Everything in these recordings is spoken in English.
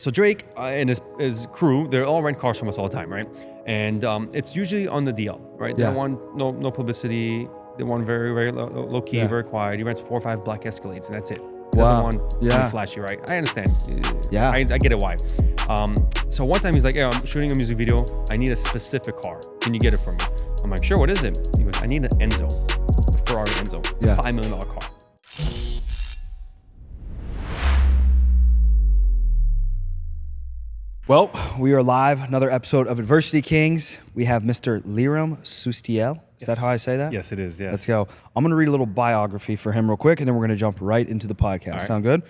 So Drake and his crew, they all rent cars from us all the time, right? And it's usually on the DL, right? They don't want no publicity. They want very low key, very quiet. He rents 4 or 5 black Escalades, and that's it. Doesn't want something flashy, right? I understand. Yeah. I get it why. So one time he's like, I'm shooting a music video. I need a specific car. Can you get it for me? I'm like, sure, what is it? He goes, I need an Enzo, a Ferrari Enzo. It's a $5 million car. Well, we are live, another episode of Adversity Kings. We have Mr. Liram Sustiel. Is that how I say that? Yes, it is, yes. Let's go. I'm going to read a little biography for him real quick, and then we're going to jump right into the podcast. Right. Sound good?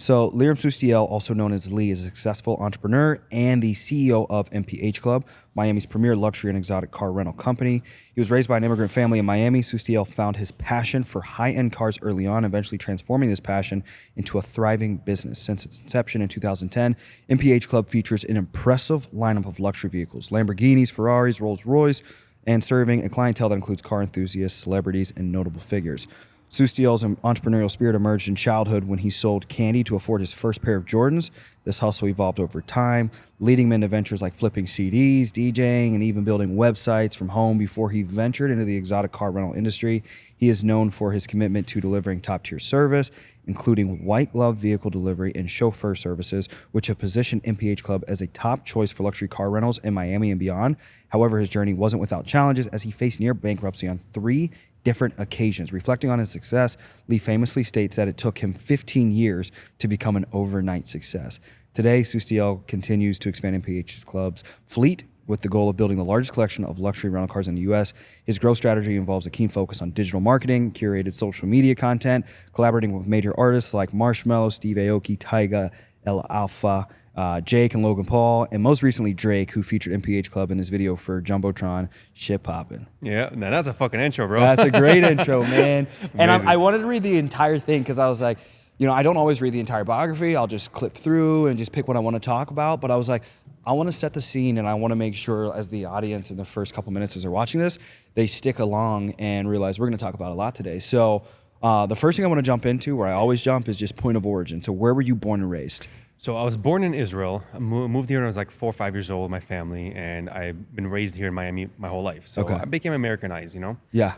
So Liram Sustiel, also known as Lee, is a successful entrepreneur and the CEO of MPH Club, Miami's premier luxury and exotic car rental company. He was raised by an immigrant family in Miami. Sustiel found his passion for high-end cars early on, eventually transforming this passion into a thriving business. Since its inception in 2010, MPH Club features an impressive lineup of luxury vehicles, Lamborghinis, Ferraris, Rolls-Royce, and serving a clientele that includes car enthusiasts, celebrities, and notable figures. Sustiel's entrepreneurial spirit emerged in childhood when he sold candy to afford his first pair of Jordans. This hustle evolved over time, leading him into ventures like flipping CDs, DJing, and even building websites from home before he ventured into the exotic car rental industry. He is known for his commitment to delivering top-tier service, including white-glove vehicle delivery and chauffeur services, which have positioned MPH Club as a top choice for luxury car rentals in Miami and beyond. However, his journey wasn't without challenges as he faced near bankruptcy on 3 different occasions. Reflecting on his success, Lee famously states that it took him 15 years to become an overnight success. Today, Sustiel continues to expand MPH Club's fleet with the goal of building the largest collection of luxury rental cars in the U.S. His growth strategy involves a keen focus on digital marketing, curated social media content, collaborating with major artists like Marshmello, Steve Aoki, Tyga, El Alfa, Jake and Logan Paul, and most recently Drake, who featured MPH Club in his video for Jumbotron, Shit Poppin'. Yeah, now that's a fucking intro, bro. That's a great intro, man. And I wanted to read the entire thing because I was like, I don't always read the entire biography. I'll just clip through and just pick what I want to talk about. But I was like, I want to set the scene, and I want to make sure as the audience in the first couple minutes as they're watching this, they stick along and realize we're going to talk about a lot today. So the first thing I want to jump into, where I always jump, is just point of origin. So where were you born and raised? So I was born in Israel. I moved here when I was like 4 or 5 years old with my family, and I've been raised here in Miami my whole life. So I became Americanized, Yeah.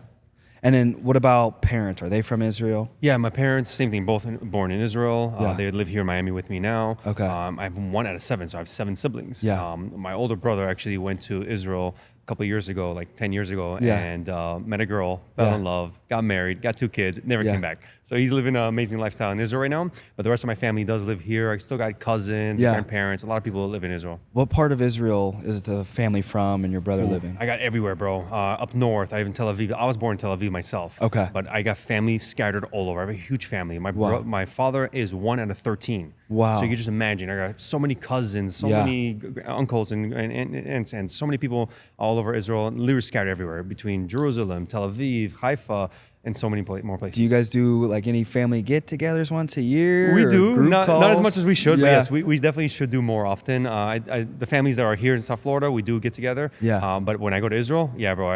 And then what about parents? Are they from Israel? Yeah, my parents, same thing, both born in Israel. They live here in Miami with me now. Okay. I have 1 out of 7, so I have 7 siblings. Yeah. My older brother actually went to Israel a couple of years ago, like 10 years ago, and met a girl, fell in love, got married, got 2 kids, never came back. So he's living an amazing lifestyle in Israel right now, but the rest of my family does live here. I still got cousins, grandparents, a lot of people live in Israel. What part of Israel is the family from and your brother living? I got everywhere, bro. Up north, I have in Tel Aviv. I was born in Tel Aviv myself. Okay. But I got family scattered all over. I have a huge family. My father is 1 out of 13. Wow. So you can just imagine, I got so many cousins, so many uncles and aunts, and so many people all over Israel. Literally scattered everywhere between Jerusalem, Tel Aviv, Haifa, and so many more places. Do you guys do like any family get-togethers once a year? We do, not as much as we should, but yes, we definitely should do more often. The families that are here in South Florida, we do get together. Yeah. But when I go to Israel, bro,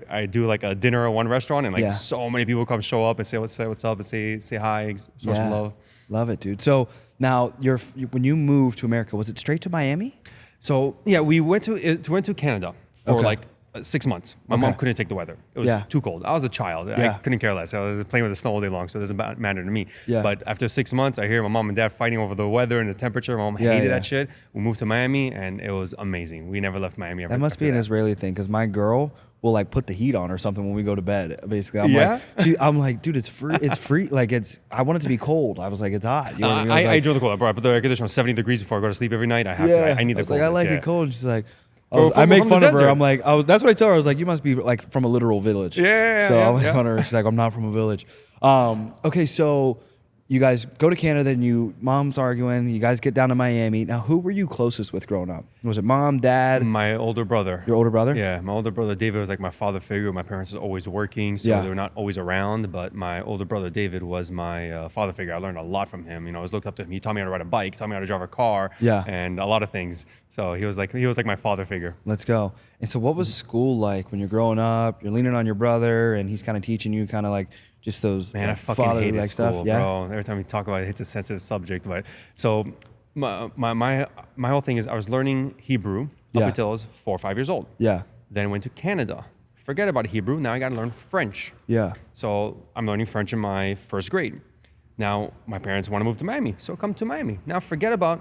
I do like a dinner at one restaurant, and like so many people come show up and say what's up and say hi, show some love. Love it, dude. So now when you moved to America, was it straight to Miami? So we went to Canada for like 6 months. My mom couldn't take the weather. It was too cold. I was a child. I couldn't care less. I was playing with the snow all day long, so it doesn't matter to me. Yeah. But after 6 months, I hear my mom and dad fighting over the weather and the temperature. My mom hated that shit. We moved to Miami, and it was amazing. We never left Miami ever. That must be an Israeli thing, because my girl will like put the heat on or something when we go to bed. Basically, I'm like, dude, it's free. It's free. Like I want it to be cold. I was like, it's hot. You know what I mean? I enjoy the cold. I put the air conditioner on 70 degrees before I go to sleep every night. I have to. I need the cold. I like it cold. And she's like, I make fun of her. I'm like, that's what I tell her. I was like, you must be like from a literal village. So I make fun of her. She's like, I'm not from a village. Okay, so you guys go to Canada, and mom's arguing. You guys get down to Miami. Now, who were you closest with growing up? Was it mom, dad? My older brother. Your older brother? Yeah, my older brother David was like my father figure. My parents were always working, so they were not always around. But my older brother David was my father figure. I learned a lot from him. I was looked up to him. He taught me how to ride a bike, taught me how to drive a car, and a lot of things. So he was like my father figure. Let's go. And so, what was school like when you're growing up? You're leaning on your brother, and he's kind of teaching you, kind of like just those I fucking hated school, stuff. bro. Every time we talk about it, it's a sensitive subject. But so my whole thing is I was learning Hebrew up until I was 4 or 5 years old. Yeah. Then I went to Canada. Forget about Hebrew. Now I got to learn French. Yeah. So I'm learning French in my first grade. Now my parents want to move to Miami, so come to Miami. Now forget about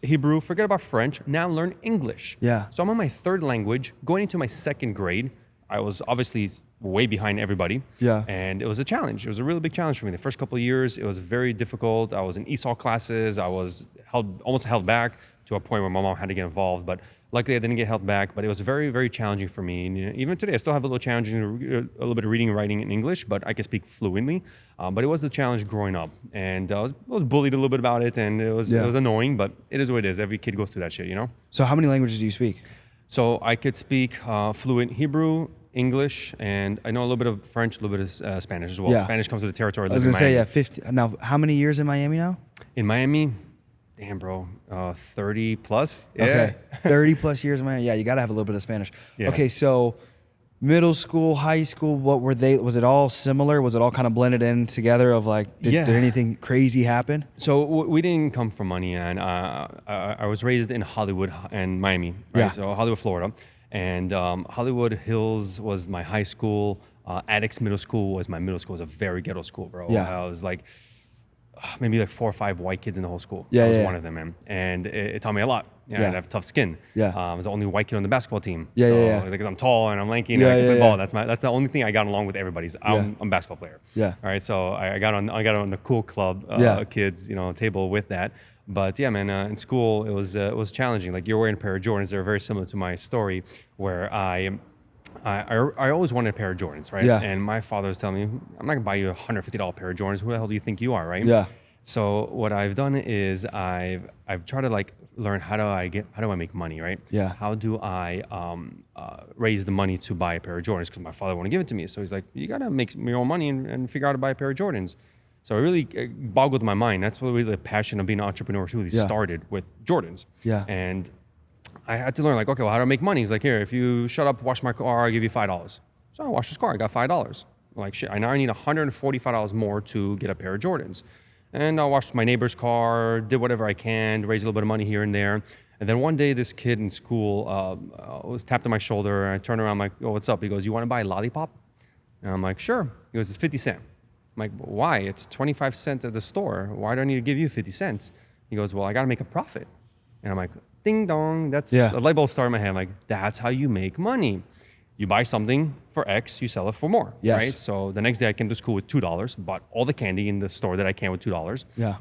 Hebrew, forget about French. Now learn English. Yeah. So I'm on my third language, going into my second grade. I was obviously way behind everybody. Yeah. And it was a challenge. It was a really big challenge for me. The first couple of years, it was very difficult. I was in ESOL classes. I was almost held back to a point where my mom had to get involved. But luckily, I didn't get held back. But it was very, very challenging for me. And even today, I still have a little challenging, a little bit of reading and writing in English, but I can speak fluently. But it was a challenge growing up. And I was bullied a little bit about it. And it was annoying, but it is what it is. Every kid goes through that shit, you know? So how many languages do you speak? So I could speak fluent Hebrew, English, and I know a little bit of French, a little bit of Spanish as well. Yeah. Spanish comes with the territory. I was going to say, 50. Now, how many years in Miami now? In Miami, damn, bro, 30 plus. Yeah. Okay, 30 plus years in Miami. Yeah, you got to have a little bit of Spanish. Yeah. Okay, so middle school, high school, what were they? Was it all similar? Was it all kind of blended in together of like, did anything crazy happen? So we didn't come from money, and I was raised in Hollywood and Miami, right? Yeah. So Hollywood, Florida. And Hollywood Hills was my high school. Addicts Middle School was my middle school. It was a very ghetto school, bro. Yeah. I was like, maybe like 4 or 5 white kids in the whole school. Yeah, I was yeah. one of them, man. And it taught me a lot. Yeah, I have tough skin. Yeah. I was the only white kid on the basketball team. Yeah, so, yeah. Because I'm tall and I'm lanky and Yeah, I can yeah, play yeah. ball. That's the only thing I got along with everybody's. I'm a basketball player. Yeah. All right. So I got on the cool club kids, table with that. But yeah, man, in school it was challenging. Like you're wearing a pair of Jordans. They're very similar to my story, where I always wanted a pair of Jordans, right? Yeah. And my father was telling me, I'm not gonna buy you a $150 pair of Jordans. Who the hell do you think you are, right? Yeah. So what I've done is I've tried to like learn how do I make money, right? Yeah. How do I raise the money to buy a pair of Jordans? Because my father wouldn't give it to me. So he's like, you gotta make your own money and figure out how to buy a pair of Jordans. So it really boggled my mind. That's what really the passion of being an entrepreneur really started with Jordans. Yeah. And I had to learn like, okay, well, how do I make money? He's like, here, if you shut up, wash my car, I'll give you $5. So I washed his car, I got $5. Like shit, now I need $145 more to get a pair of Jordans. And I washed my neighbor's car, did whatever I can, raise a little bit of money here and there. And then one day this kid in school was tapped on my shoulder, and I turned around, I'm like, oh, what's up? He goes, you want to buy a lollipop? And I'm like, sure. He goes, it's 50 cents. I'm like, why? It's 25 cents at the store. Why do I need to give you 50 cents? He goes, well, I got to make a profit. And I'm like, ding dong. That's a light bulb started in my head. I'm like, that's how you make money. You buy something for X, you sell it for more, Yes. right? So the next day I came to school with $2, bought all the candy in the store that I can with $2. Yeah.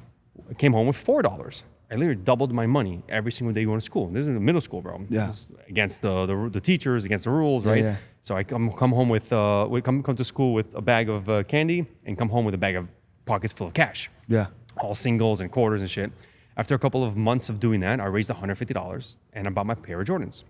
I came home with $4. I literally doubled my money every single day going to school. This is in middle school, bro. Yeah. This is against the teachers, against the rules, right? Yeah. So I come home with come to school with a bag of candy and come home with a bag of pockets full of cash. Yeah. All singles and quarters and shit. After a couple of months of doing that, I raised $150 and I bought my pair of Jordans.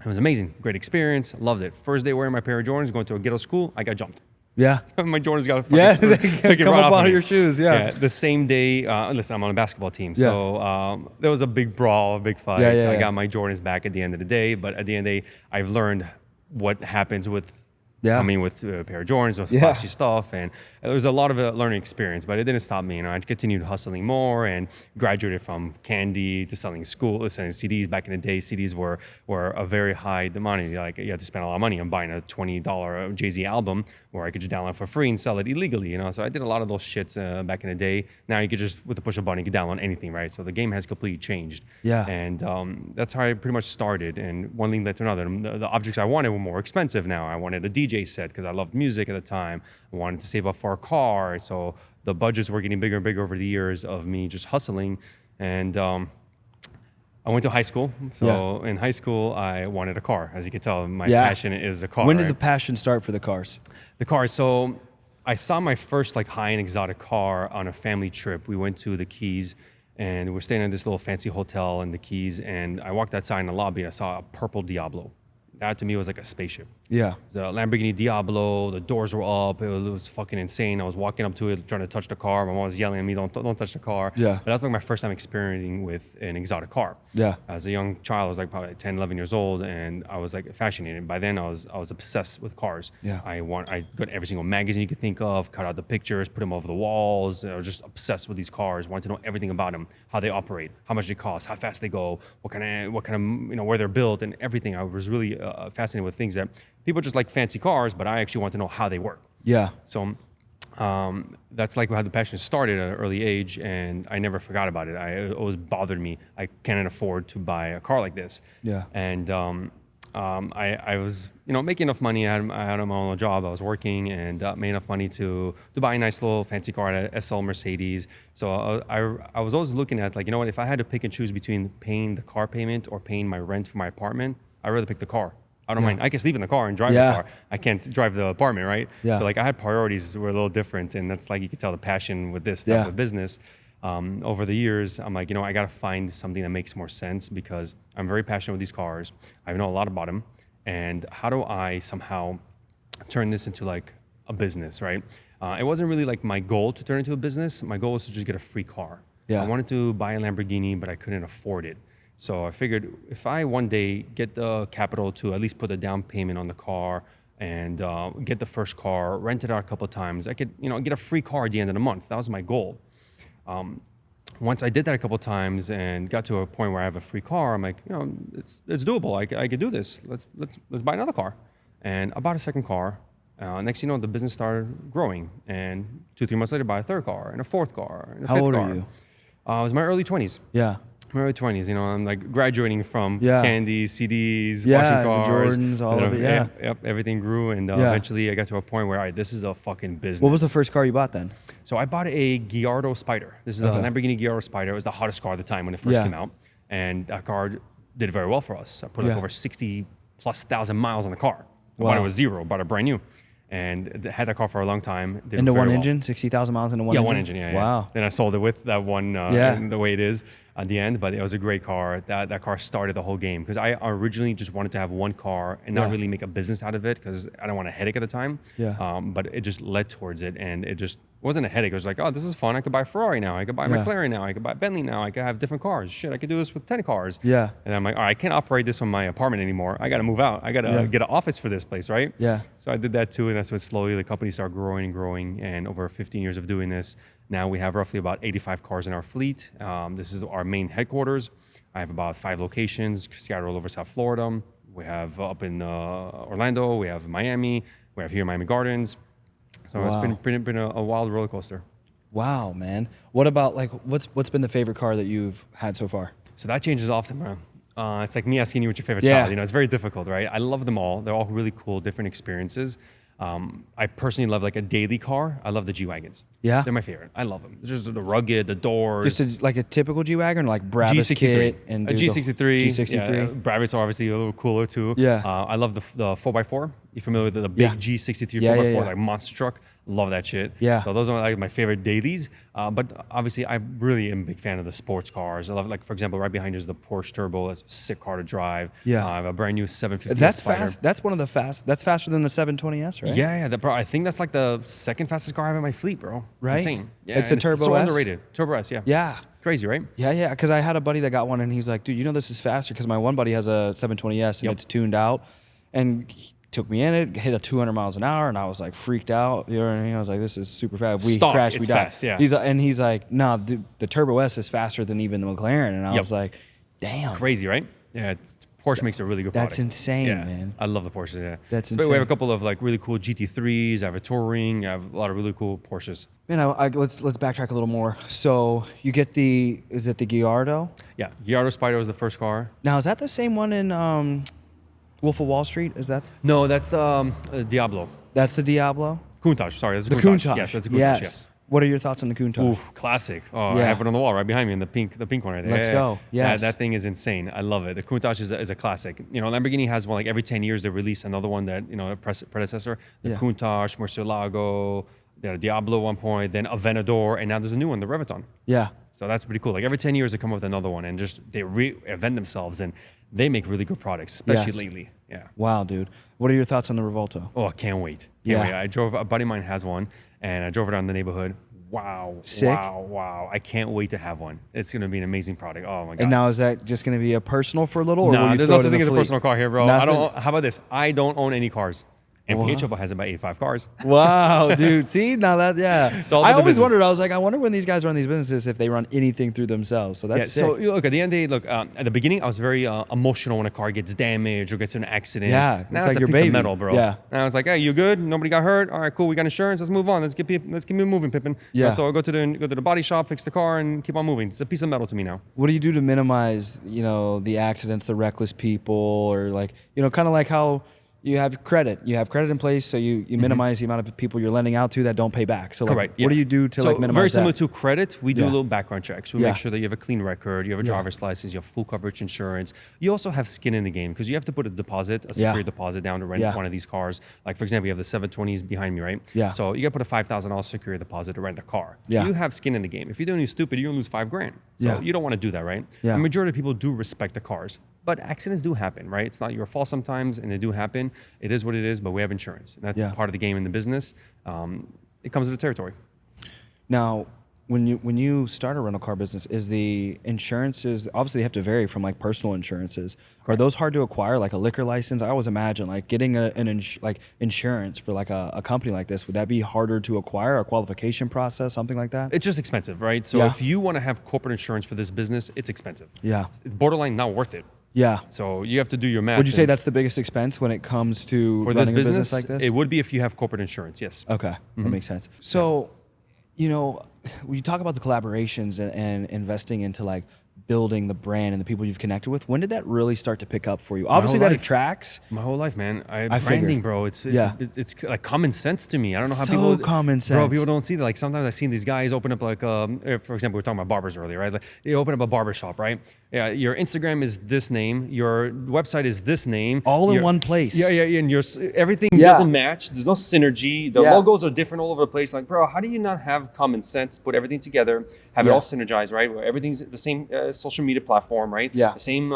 It was amazing. Great experience. Loved it. First day wearing my pair of Jordans, going to a ghetto school, I got jumped. Yeah. My Jordans got They come up out of your shoes. Yeah. The same day, listen, I'm on a basketball team. So there was a big brawl, a big fight. I got my Jordans back at the end of the day. But at the end of the day, I've learned what happens with coming with a pair of Jordans, with flashy stuff. And there was a lot of a learning experience, but it didn't stop me. I continued hustling more and graduated from candy to selling CDs. Back in the day, CDs were a very high demand. Like you had to spend a lot of money on buying a $20 Jay-Z album where I could just download for free and sell it illegally. So I did a lot of those shits back in the day. Now you could just, with the push of a button, you can download anything, right? So the game has completely changed. Yeah. And that's how I pretty much started. And one thing led to another. The objects I wanted were more expensive now. I wanted a DJ set because I loved music at the time. I wanted to save up for a car. So the budgets were getting bigger and bigger over the years of me just hustling. And I went to high school. So in high school, I wanted a car. As you can tell, my passion is a car. When did the passion start for the cars? The car. So I saw my first like high-end exotic car on a family trip. We went to the Keys and we're staying in this little fancy hotel in the Keys. And I walked outside in the lobby and I saw a purple Diablo. That to me was like a spaceship. Yeah. The Lamborghini Diablo, the doors were up. It was fucking insane. I was walking up to it, trying to touch the car. My mom was yelling at me, don't touch the car. Yeah. But that's like my first time experimenting with an exotic car. Yeah. As a young child, I was like probably 10, 11 years old, and I was like fascinated. By then, I was obsessed with cars. Yeah. I got every single magazine you could think of, cut out the pictures, put them over the walls. I was just obsessed with these cars. Wanted to know everything about them, how they operate, how much they cost, how fast they go, what kind of where they're built, and everything. I was really fascinated with things that people just like fancy cars, but I actually want to know how they work. Yeah. So that's like how the passion started at an early age, and I never forgot about it. It always bothered me. I cannot afford to buy a car like this. Yeah. And I was making enough money. I had my own job. I was working and made enough money to buy a nice little fancy car, a SL Mercedes. So I was always looking at like, if I had to pick and choose between paying the car payment or paying my rent for my apartment, I'd rather pick the car. I don't mind. I can sleep in the car and drive the car. I can't drive the apartment, right? Yeah. So like I had priorities were a little different, and that's like you could tell the passion with this type of business. Over the years, I'm like, I got to find something that makes more sense because I'm very passionate with these cars. I know a lot about them, and how do I somehow turn this into like a business, right? It wasn't really like my goal to turn it into a business. My goal was to just get a free car. Yeah. I wanted to buy a Lamborghini, but I couldn't afford it. So I figured if I one day get the capital to at least put a down payment on the car and get the first car, rent it out a couple of times, I could, get a free car at the end of the month. That was my goal. Once I did that a couple of times and got to a point where I have a free car, I'm like, it's doable. I could do this. Let's buy another car. And I bought a second car. Next thing you know, the business started growing. And 2-3 months later, I bought a third car and a fourth car and a fifth car. How old are you? I was in my early 20s. Yeah. My early 20s, I'm like graduating from candy, CDs, Yeah, washing cars. the Jordans, all of it, yeah. Yep, everything grew, and eventually I got to a point where, all right, this is a fucking business. What was the first car you bought then? So I bought a Gallardo Spider. This is a Lamborghini Gallardo Spider. It was the hottest car at the time when it first came out, and that car did very well for us. I put like over 60,000+ miles on the car. Bought it was zero, bought it brand new. And had that car for a long time. Into one engine? 60,000 miles into one engine? Yeah, one engine, yeah. Wow. Then I sold it with that one, the way it is at the end. But it was a great car. That car started the whole game. Because I originally just wanted to have one car and not really make a business out of it because I don't want a headache at the time. Yeah. But it just led towards it. And it just wasn't a headache. It was like, oh, this is fun. I could buy a Ferrari now. I could buy a McLaren now. I could buy a Bentley now. I could have different cars. Shit, I could do this with 10 cars. Yeah. And I'm like, all right, I can't operate this from my apartment anymore. I got to move out. I got to get an office for this place, right? Yeah. So I did that too. And that's when slowly the company started growing and growing. And over 15 years of doing this, now we have roughly about 85 cars in our fleet. This is our main headquarters. I have about 5 locations scattered all over South Florida. We have up in Orlando. We have Miami. We have here in Miami Gardens. So it's been a wild roller coaster. Wow, man. What about like what's been the favorite car that you've had so far? So that changes often, bro. It's like me asking you what's your favorite child. It's very difficult, right? I love them all. They're all really cool, different experiences. I personally love like a daily car. I love the G-Wagons. Yeah? They're my favorite. I love them. Just the rugged, the doors. Just like a typical G-Wagon, like Brabus G63. Kit and a G63. G63. Yeah, Brabus are obviously a little cooler too. Yeah. I love the 4x4. You familiar with the big G63 4x4, like monster truck? Love that shit. Yeah. So those are like my favorite dailies. But obviously, I really am a big fan of the sports cars. I love, like, for example, right behind you is the Porsche Turbo. That's a sick car to drive. Yeah. I have a brand new 750. That's Spider. fast. That's one of the fast. That's faster than the 720S, right? Yeah. Bro, I think that's like the second fastest car I have in my fleet, bro. Right. It's insane. Yeah, it's the Turbo so S? underrated. Turbo S, yeah. Yeah. Crazy, right? Yeah. Because I had a buddy that got one, and he's like, dude, this is faster because my one buddy has a 720S, and it's tuned out. And he took me in it, hit a 200 miles an hour, and I was like freaked out. You know what I mean? I was like, this is super fast. We crashed, we died. Fast, yeah. He's like, nah, the Turbo S is faster than even the McLaren. And I was like, damn. Crazy, right? Yeah. Porsche makes a really good product. That's insane, man. I love the Porsches, yeah. That's insane. We have a couple of like really cool GT3s. I have a Touring. I have a lot of really cool Porsches. Man, let's backtrack a little more. So you get is it the Gallardo? Yeah, Gallardo Spider was the first car. Now, is that the same one in Wolf of Wall Street? Is that? No, that's the Diablo. That's the Diablo? Countach, sorry. That's the Countach. Countach. Yes, that's the Countach, yes. What are your thoughts on the Countach? Ooh, classic. Oh, I have it on the wall right behind me in the pink one right there. Let's go. Yes. That thing is insane. I love it. The Countach is a classic. Lamborghini has one like every 10 years they release another one that, a predecessor. The Countach, Murcielago, they had a Diablo at one point, then Aventador, and now there's a new one, the Revuton. Yeah. So that's pretty cool. Like every 10 years they come up with another one and just they reinvent themselves. And they make really good products, especially lately. Yeah. Wow, dude. What are your thoughts on the Revolto? Oh, I can't wait. Yeah. I drove, a buddy of mine has one, and I drove it around the neighborhood. Wow. Sick. Wow. I can't wait to have one. It's going to be an amazing product. Oh, my God. And now is that just going to be a personal for a little? Or No, will you there's throw no it such in thing the as a fleet? personal car here, bro. Nothing? How about this? I don't own any cars. And PHO has about 85 cars. Wow, dude. See, now that, It's all I about the always business. wondered, I was like, I wonder when these guys run these businesses if they run anything through themselves. So that's sick. So look, at the end of the day, at the beginning, I was very emotional when a car gets damaged or gets in an accident. Yeah, now it's like a your piece baby. of metal, bro. Yeah. Now it's like, hey, you good? Nobody got hurt? All right, cool. We got insurance. Let's move on. Let's keep me moving, Pippin. Yeah. So I go to the body shop, fix the car, and keep on moving. It's a piece of metal to me now. What do you do to minimize, the accidents, the reckless people, or like, kind of like how you have credit in place, so you minimize the amount of people you're lending out to that don't pay back. So like, Correct. what do you do to like minimize very that? similar to credit, we do Yeah. a little background checks. We Yeah. make sure that you have a clean record, you have a driver's license, you have full coverage insurance. You also have skin in the game because you have to put a deposit, a secure deposit down to rent one of these cars. Like for example, you have the 720s behind me, right? Yeah. So you got to put a $5,000 secure deposit to rent the car. Yeah. You have skin in the game. If you're doing anything stupid, you're gonna lose $5,000. So Yeah. you don't want to do that, right? Yeah. The majority of people do respect the cars. But accidents do happen, right? It's not your fault sometimes, and they do happen. It is what it is, but we have insurance. And that's part of the game in the business. It comes with the territory. Now, when you start a rental car business, is the insurances obviously they have to vary from like personal insurances? Are those hard to acquire, like a liquor license? I always imagine like getting insurance for like a company like this, would that be harder to acquire, a qualification process, something like that? It's just expensive, right? So if you want to have corporate insurance for this business, it's expensive. Yeah. It's borderline not worth it. Yeah. So you have to do your math. Would you say that's the biggest expense when it comes to for running this a business, business like this? It would be if you have corporate insurance, yes. Okay, that makes sense. So, when you talk about the collaborations and investing into like building the brand and the people you've connected with, when did that really start to pick up for you? Obviously, that attracts. My whole life, man. I Branding, figured. bro. It's Yeah. it's like common sense to me. I don't know how So people. common Bro, sense. people don't see that. Like sometimes I've seen these guys open up like, for example, we were talking about barbers earlier, right? Like they open up a barber shop, right? Yeah, your Instagram is this name, your website is this name, All in one place. Yeah, and your everything Yeah. doesn't match. There's no synergy. The logos are different all over the place. Like, bro, how do you not have common sense? Put everything together, have it all synergized, right? Where everything's the same social media platform, right? Yeah. The same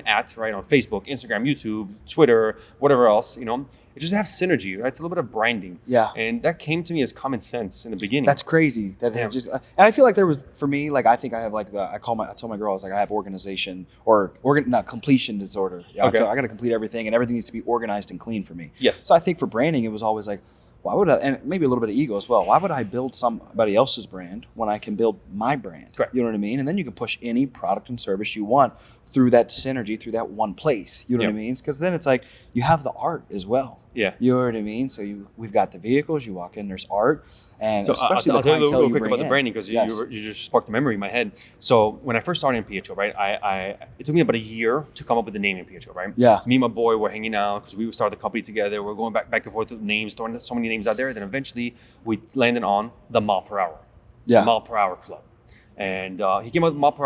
at, right? On Facebook, Instagram, YouTube, Twitter, whatever else, It just have synergy, right? It's a little bit of branding. Yeah. And that came to me as common sense in the beginning. That's crazy. That it just, and I feel like there was, for me, like I think I have like I told my girl, I was like, I have organization or not completion disorder. Yeah. Okay. So I got to complete everything, and everything needs to be organized and clean for me. Yes. So I think for branding, it was always like, why would I, and maybe a little bit of ego as well. Why would I build somebody else's brand when I can build my brand? Correct. You know what I mean? And then you can push any product and service you want through that synergy, through that one place. You know what I mean? Because then it's like you have the art as well. Yeah. You know what I mean? So we've got the vehicles. You walk in, there's art, and So especially I'll the tell you clientele real you quick bring about the in. branding because Yes. you just sparked a memory in my head. So when I first started in PHO, right, it took me about a year to come up with the name in PHO, right? Yeah. So me and my boy were hanging out because we started the company together. We're going back and forth with names, throwing so many names out there. Then eventually we landed on the Mile Per Hour, Yeah. the Mile Per Hour Club. And he came up with Mile Per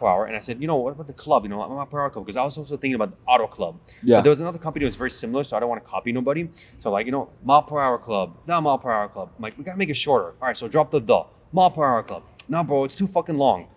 Hour, and I said, what about the club? Mile Per Hour Club, because I was also thinking about the Auto Club. Yeah. But there was another company that was very similar, so I don't want to copy nobody. So Mile Per Hour Club, the Mile Per Hour Club. I'm like, we gotta make it shorter. All right, so drop the Mile Per Hour Club. No, bro, it's too fucking long.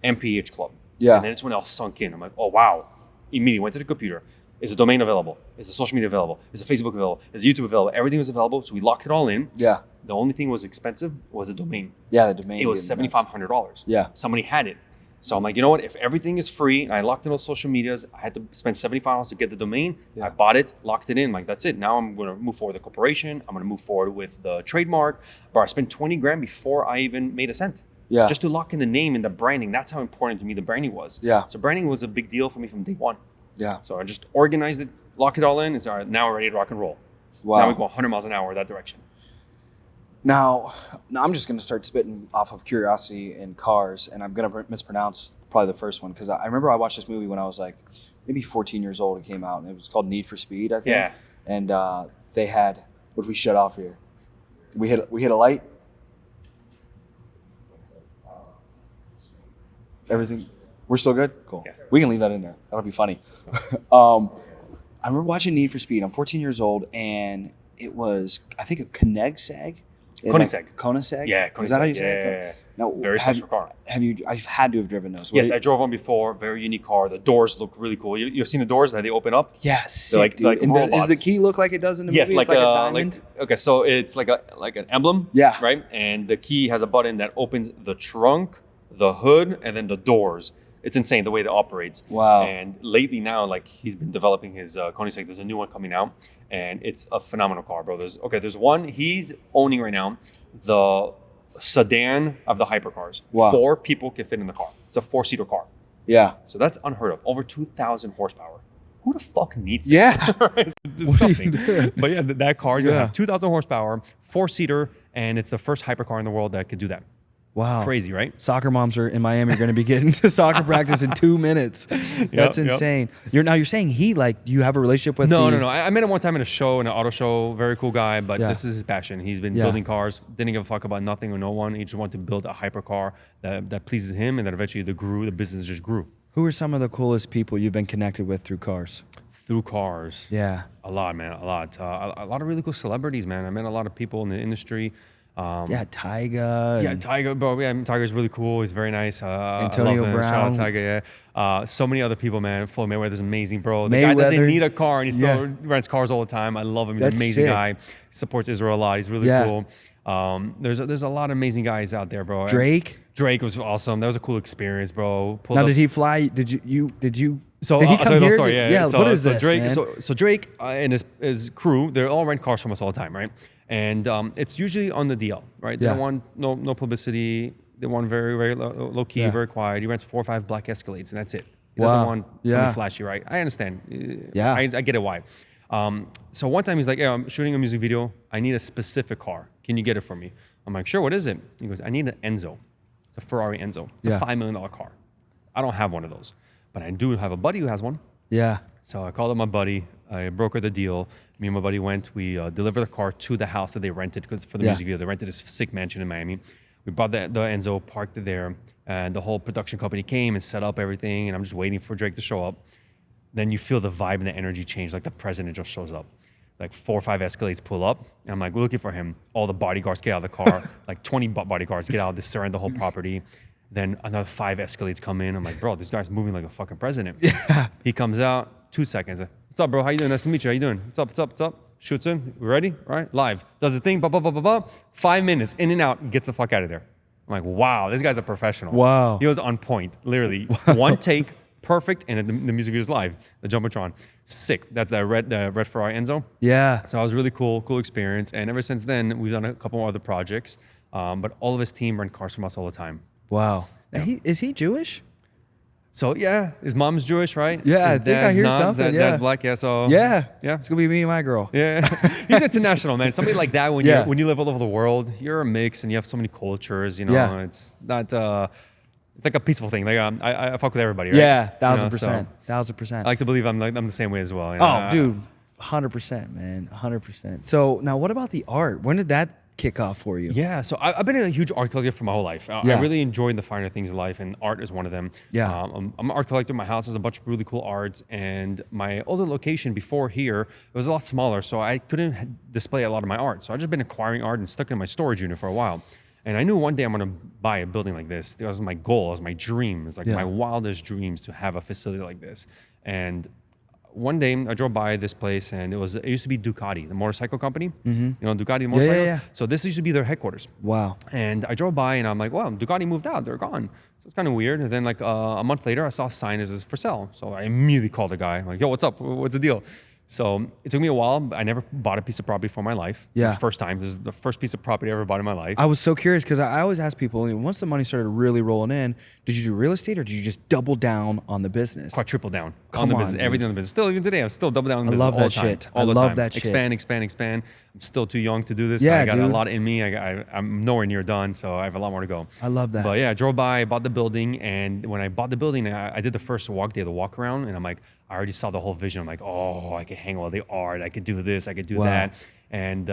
MPH Club. Yeah. And then it's when it all sunk in. I'm like, oh wow. Immediately went to the computer. Is the domain available? Is the social media available? Is the Facebook available? Is the YouTube available? Everything was available, so we locked it all in. Yeah. The only thing was expensive was the domain. Yeah, the domain. It was $7,500. Yeah. Somebody had it. So I'm like, you know what? If everything is free and I locked in those social medias, I had to spend $75 to get the domain. Yeah. I bought it, locked it in. I'm like, that's it. Now I'm going to move forward with the corporation. I'm going to move forward with the trademark. But I spent $20,000 before I even made a cent. Yeah. Just to lock in the name and the branding. That's how important to me the branding was. Yeah. So branding was a big deal for me from day one. Yeah. So I just organized it, lock it all in. It's all right. Now we're ready to rock and roll. Wow. Now we go 100 miles an hour that direction. Now I'm just going to start spitting off of curiosity in cars, and I'm going to mispronounce probably the first one because I remember I watched this movie when I was like maybe 14 years old. It came out, and it was called Need for Speed, I think. Yeah. And they had, what did we shut off here? We hit a light? Everything? We're still good? Cool. Yeah. We can leave that in there. That'll be funny. I remember watching Need for Speed. I'm 14 years old, and it was, I think, a Koenigsegg. Koenigsegg. Koenigsegg? Yeah, Is that how you Koenigsegg. say it? Yeah. No, Very special car. I've had to have driven those. Yes, I drove one before. Very unique car. The doors look really cool. You've seen the doors that they open up? Yes, They're like, dude. like And robots. does the key look like it does in the Yes, movie? like, It's like a diamond? okay, so it's like an emblem. Yeah. Right? And the key has a button that opens the trunk, the hood, and then the doors. It's insane the way it operates. Wow. And lately now, like he's been developing his Koenigsegg. There's a new one coming out, and it's a phenomenal car, bro. There's one he's owning right now, the sedan of the hypercars. Wow. 4 people can fit in the car. It's a 4-seater car. Yeah. So that's unheard of. Over 2,000 horsepower. Who the fuck needs that? Yeah. It's disgusting. But yeah, that car is gonna Yeah. have 2,000 horsepower, 4-seater, and it's the first hypercar in the world that could do that. Wow. Crazy, right? Soccer moms are in Miami are going to be getting to soccer practice in 2 minutes. That's insane. You're saying you have a relationship with No. I met him one time at a show, in an auto show. Very cool guy, but Yeah. this is his passion. He's been Yeah. building cars. Didn't give a fuck about nothing or no one. He just wanted to build a hypercar that pleases him, and that eventually the business just grew. Who are some of the coolest people you've been connected with through cars? Through cars. Yeah. A lot, man. A lot. A lot of really cool celebrities, man. I met a lot of people in the industry. Yeah, Tyga. Yeah, Tiger, bro. Yeah, Tiger's really cool. He's very nice. Antonio I love him. Brown. Shout out Tiger. Yeah. So many other people, man. Floyd Mayweather's amazing, bro. The guy doesn't Mayweather. need a car, and he still Yeah. rents cars all the time. I love him. He's That's an amazing sick. guy. He supports Israel a lot. He's really Yeah. cool. There's a lot of amazing guys out there, bro. Drake. Drake was awesome. That was a cool experience, bro. Pulled Now, up- did he fly? Did you? So did he I'll come tell you the here? story. Yeah. What is this, Drake? man? So Drake and his crew, they all rent cars from us all the time, right? And it's usually on the DL, right? They Yeah. don't want no publicity. They want very very low key, Yeah. very quiet. He rents 4 or 5 black Escalades, and that's it. He Wow. doesn't want Yeah. something flashy, right? I understand. Yeah. I get it why. So one time he's like, "Yeah, I'm shooting a music video. I need a specific car. Can you get it for me?" I'm like, "Sure. What is it?" He goes, "I need an Enzo. It's a Ferrari Enzo. It's Yeah. a $5 million car. I don't have one of those, but I do have a buddy who has one." Yeah. So I called up my buddy. I brokered the deal. Me and my buddy went. We delivered the car to the house that they rented because for the Yeah. music video, they rented this sick mansion in Miami. We brought the Enzo, parked it there, and the whole production company came and set up everything. And I'm just waiting for Drake to show up. Then you feel the vibe and the energy change. Like the president just shows up. Like 4 or 5 Escalades pull up. And I'm like, we're looking for him. All the bodyguards get out of the car. Like 20 bodyguards get out, they surround the whole property. Then another 5 Escalades come in. I'm like, bro, this guy's moving like a fucking president. Yeah. He comes out, 2 seconds. What's up, bro? How you doing? Nice to meet you. How you doing? What's up? Shoots in. We ready? All right? Live. Does the thing. 5 minutes. In and out. Gets the fuck out of there. I'm like, wow, this guy's a professional. Wow. He was on point. Literally. One take. Perfect. And the music video's live. The Jumbotron. Sick. That's the red Ferrari Enzo. Yeah. So it was really cool experience. And ever since then, we've done a couple more other projects. But all of his team rent cars from us all the time. Wow. Is he Jewish? So yeah, his mom's Jewish, right? Yeah, I His think I dad's hear not. something, yeah. Dad's black, yeah. So Yeah. yeah, It's gonna be me and my girl. yeah. He's international, man. Somebody like that when Yeah. you live all over the world, you're a mix and you have so many cultures. You know, Yeah. it's not. It's like a peaceful thing. Like I fuck with everybody, right? Yeah, You know, 1,000%. so 1,000%. I like to believe I'm the same way as well. You know? Oh, dude, 100%, man, 100%. So now, what about the art? When did that kick off for you? Yeah, so I've been a huge art collector for my whole life. Yeah. I really enjoy the finer things in life, and art is one of them. Yeah. I'm an art collector. My house has a bunch of really cool arts, and my older location before here, it was a lot smaller, so I couldn't display a lot of my art. So I've just been acquiring art and stuck it in my storage unit for a while. And I knew one day I'm gonna buy a building like this. That was my goal. It was my dream. It was like Yeah. my wildest dreams to have a facility like this. And one day I drove by this place, and it used to be Ducati, the motorcycle company. You know, Ducati the motorcycles. yeah. So this used to be their headquarters. Wow. And I drove by and I'm like, well, Ducati moved out. They're gone. So it's kind of weird. And then like a month later, I saw a sign as for sale. So I immediately called the guy. I'm like, yo, what's up? What's the deal? So it took me a while. But I never bought a piece of property for my life. Yeah. The first time. This is the first piece of property I ever bought in my life. I was so curious because I always ask people, once the money started really rolling in, did you do real estate or did you just double down on the business? Quadruple down Come on the on, business, dude. everything on the business. Still, even today, I'm still double down on the I business love all that the time. shit. All I the love time. that shit. Expand. I'm still too young to do this. Yeah, I got dude. a lot in me. I'm nowhere near done, so I have a lot more to go. I love that. But yeah, I drove by, bought the building, and when I bought the building, I did the first walk day, the walk around, and I'm like, I already saw the whole vision. I'm like, oh, I could hang all the art, I could do this, I could do Wow. that. And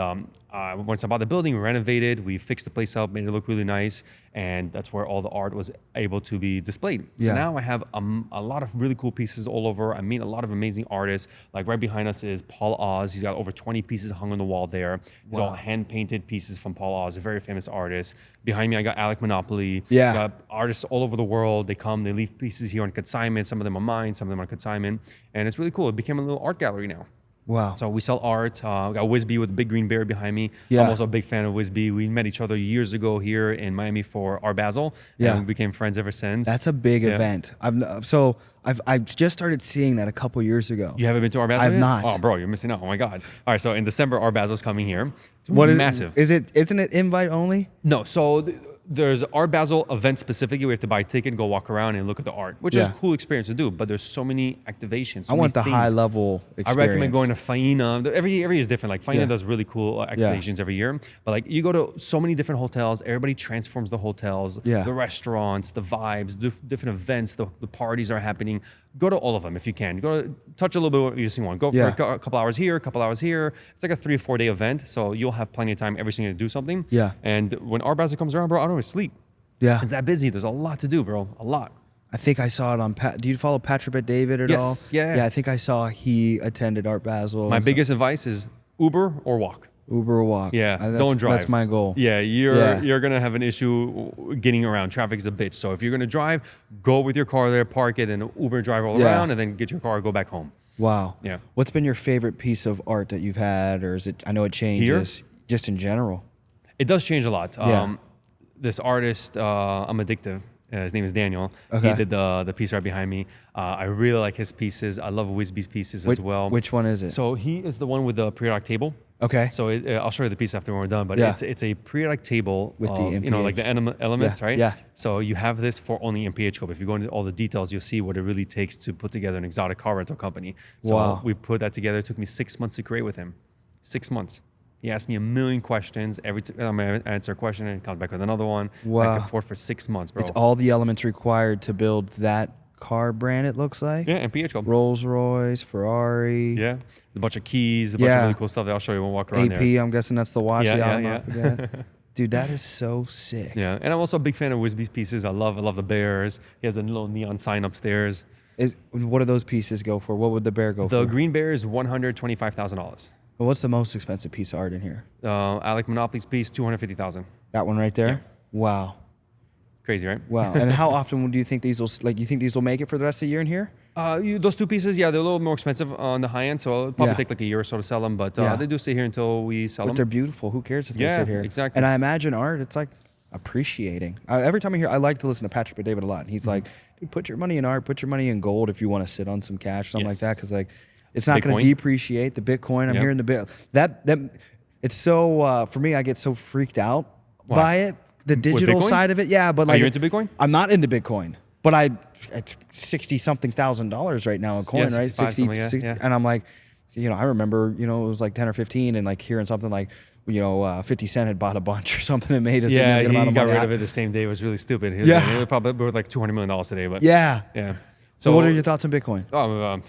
once I bought the building, we renovated, we fixed the place up, made it look really nice, and that's where all the art was able to be displayed. So now I have a lot of really cool pieces all over. I meet a lot of amazing artists. Like right behind us is Paul Oz. He's got over 20 pieces hung on the wall there. These all hand-painted pieces from Paul Oz, a very famous artist. Behind me, I got Alec Monopoly. Yeah. Got artists all over the world. They come, they leave pieces here on consignment. Some of them are mine, some of them are consignment. And it's really cool. It became a little art gallery now. Wow. So we sell art. We got Wisby with the big green bear behind me. Yeah. I'm also a big fan of Wisby. We met each other years ago here in Miami for Art Basel. Yeah. And we became friends ever since. That's a big event. I've just started seeing that a couple years ago. You haven't been to Art Basel I've yet? not. Oh, bro, you're missing out. Oh, my God. All right, so in December, Art Basel's coming here. It's massive. Isn't it invite only? No, so there's Art Basel event specifically. We have to buy a ticket, go walk around and look at the art, which is a cool experience to do. But there's so many activations. I want the high level experience. I recommend going to Faina. Every year is different. Like Faina does really cool activations every year. But like you go to so many different hotels. Everybody transforms the hotels, the restaurants, the vibes, the different events, the parties are happening. Go to all of them if you can. Go to, touch a little bit what you just want. Go for a couple hours here, a couple hours here. It's like a 3 or 4 day event. So you'll have plenty of time every single day to do something. Yeah. And when Art Basel comes around, bro, I don't always sleep. Yeah. It's that busy. There's a lot to do, bro. A lot. I think I saw it on Do you follow Patrick Bet David at all? Yes. Yeah. Yeah, I think I saw he attended Art Basel. My biggest advice is Uber or walk. Uber or walk. Yeah, don't drive. That's my goal. Yeah, you're gonna have an issue getting around. Traffic is a bitch. So if you're gonna drive, go with your car there, park it, and Uber drive all around, and then get your car, go back home. Wow. Yeah. What's been your favorite piece of art that you've had, or is it? I know it changes. Here? Just in general. It does change a lot. Yeah. This artist, I'm addictive. His name is Daniel. Okay. He did the piece right behind me. I really like his pieces. I love Wisby's pieces as well. Which one is it? So he is the one with the periodic table. Okay. So I'll show you the piece after we're done, but it's a periodic table With the of, like the elements, right? Yeah. So you have this for only MPH Club. If you go into all the details, you'll see what it really takes to put together an exotic car rental company. So we put that together. It took me 6 months to create with him. 6 months. He asked me a million questions. Every time I'm gonna answer a question and comes back with another one. Wow. Back and forth for 6 months, bro. It's all the elements required to build that car brand, it looks like. Yeah, MPH Club. Rolls Royce, Ferrari. Yeah. A bunch of keys, a bunch of really cool stuff that I'll show you when we walk around AP, there. I'm guessing that's the watch. Yeah. Dude, that is so sick. Yeah, and I'm also a big fan of Wisby's pieces. I love the bears. He has a little neon sign upstairs. What do those pieces go for? What would the bear go for? The green bear is $125,000. Well, what's the most expensive piece of art in here? Alec Monopoly's piece, $250,000. That one right there? Yeah. Wow. Crazy, right? Wow. And how often do you think these will, you think these will make it for the rest of the year in here? Those two pieces, they're a little more expensive on the high end, so it'll probably take like a year or so to sell them, but they do stay here until we sell them. But they're beautiful. Who cares if they sit here? Exactly. And I imagine art, it's like appreciating. Every time I like to listen to Patrick Bet David a lot. And he's like, dude, put your money in art, put your money in gold if you want to sit on some cash, something like that, because like it's not going to depreciate. The Bitcoin, I'm hearing the bit that it's so for me, I get so freaked out by it. The digital side of it, but like, are you into Bitcoin? I'm not into Bitcoin, but it's $60,000 right now a coin, right? 60, and I'm like, I remember, it was like 10 or 15, and like hearing something like, 50 Cent had bought a bunch or something and made a significant amount of money. He got rid of it the same day. It was really stupid. It was probably worth like $200 million today, but yeah. So what are your thoughts on Bitcoin? Bitcoin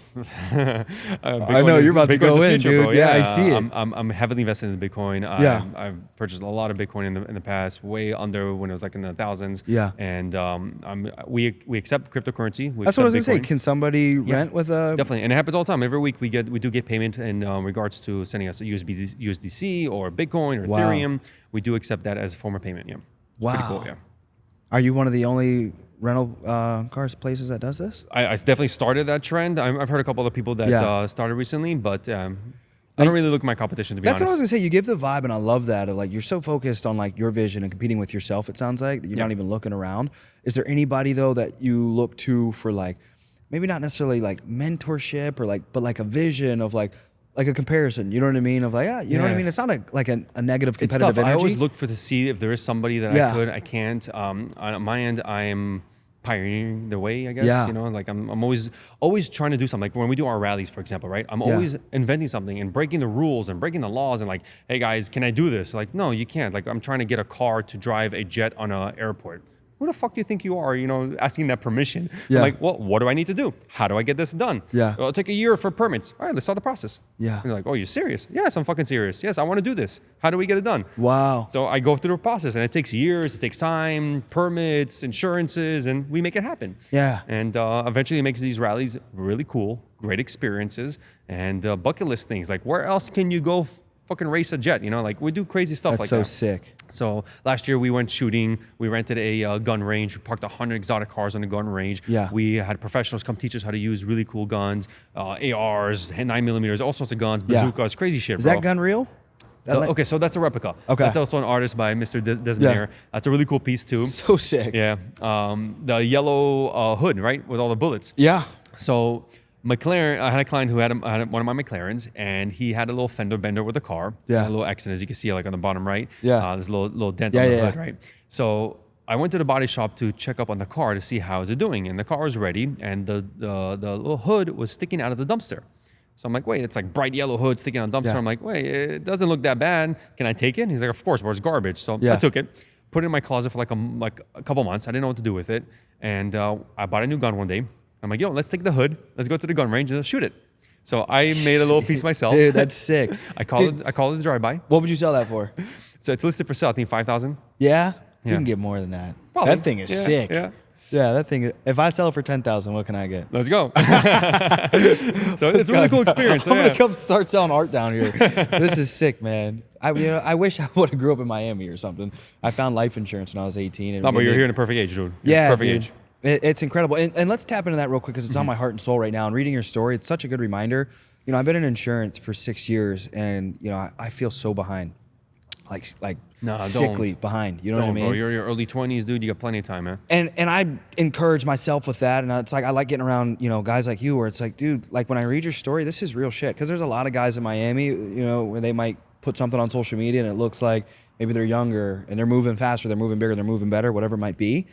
I know you're about to go in, dude. Bro. Yeah, I see it. I'm heavily invested in Bitcoin. I've purchased a lot of Bitcoin in the past, way under when it was like in the thousands. Yeah. And we accept cryptocurrency. That's what I was gonna say. Can somebody rent with a? Definitely, and it happens all the time. Every week we do get payment in regards to sending us a USDC or Bitcoin or Ethereum. We do accept that as a form of payment. Yeah. Wow. Pretty cool. Yeah. Are you one of the only rental cars places that does this? I definitely started that trend. I've heard a couple of people that started recently, but I don't really look at my competition, to be honest. That's what I was gonna say. You give the vibe, and I love that. Of like, you're so focused on like your vision and competing with yourself. It sounds like that you're not even looking around. Is there anybody though that you look to for like, maybe not necessarily like mentorship or like, but like a vision of like a comparison? You know what I mean? Of like, you know what I mean? It's not like a negative competitive energy. I always look to see if there is somebody that I can't. On my end, I am pioneering the way, I guess. Like I'm always trying to do something. Like when we do our rallies, for example, right? I'm always inventing something and breaking the rules and breaking the laws and like, hey guys, can I do this? Like, no, you can't. Like I'm trying to get a car to drive a jet on an airport. who the fuck do you think you are, asking that permission? Yeah. I'm like, well, what do I need to do? How do I get this done? Yeah. Well, it'll take a year for permits. All right, let's start the process. Yeah. And they're like, oh, you're serious? Yes, I'm fucking serious. Yes, I want to do this. How do we get it done? Wow. So I go through the process, and it takes years. It takes time, permits, insurances, and we make it happen. Yeah. And eventually it makes these rallies really cool, great experiences, and bucket list things. Like, where else can you go fucking race a jet? Like, we do crazy stuff That's like so that. sick. So last year we went shooting. We rented a gun range. We parked 100 exotic cars on the gun range. Yeah. We had professionals come teach us how to use really cool guns, ARs, 9mm, all sorts of guns, bazookas, crazy shit, Is bro. that gun real? Okay, so that's a replica. Okay. That's also an artist by Mr. Desmanier. That's a really cool piece too. So sick. Yeah. The yellow hood, right, with all the bullets. Yeah. So McLaren, I had a client who had one of my McLarens, and he had a little fender bender with the car. Yeah. A little accident, as you can see, like on the bottom right. Yeah. There's a little dent Yeah, on the yeah, hood, yeah. right? So I went to the body shop to check up on the car to see how is it doing, and the car was ready, and the little hood was sticking out of the dumpster. So I'm like, wait, it's like bright yellow hood sticking on the dumpster. Yeah. I'm like, wait, it doesn't look that bad. Can I take it? And he's like, of course, but it's garbage. So Yeah. I took it, put it in my closet for like a couple months. I didn't know what to do with it, and I bought a new gun one day. I'm like, let's take the hood. Let's go to the gun range and shoot it. So I made a little piece myself. Dude, that's sick. I called it a drive-by. What would you sell that for? So it's listed for sale. I think 5,000. Yeah? You Yeah. can get more than that. Probably. That thing is Yeah, sick. yeah. Yeah, that thing. If I sell it for 10,000, what can I get? Let's go. So it's a really cool experience. So I'm yeah. gonna come start selling art down here. This is sick, man. I wish I would have grew up in Miami or something. I found life insurance when I was 18. And No, but you're here in the perfect age, dude. You're Yeah, perfect dude. age. It's incredible. And let's tap into that real quick because it's on my heart and soul right now. And reading your story, it's such a good reminder. I've been in insurance for 6 years, and I feel so behind, like No, sickly don't. behind. You know what I mean? Bro, you're in your early 20s, dude. You got plenty of time, man. And I encourage myself with that, and it's like I like getting around guys like you, where it's like, dude, like when I read your story, this is real shit. Because there's a lot of guys in Miami, where they might put something on social media and it looks like maybe they're younger and they're moving faster, they're moving bigger, they're moving better, whatever it might be.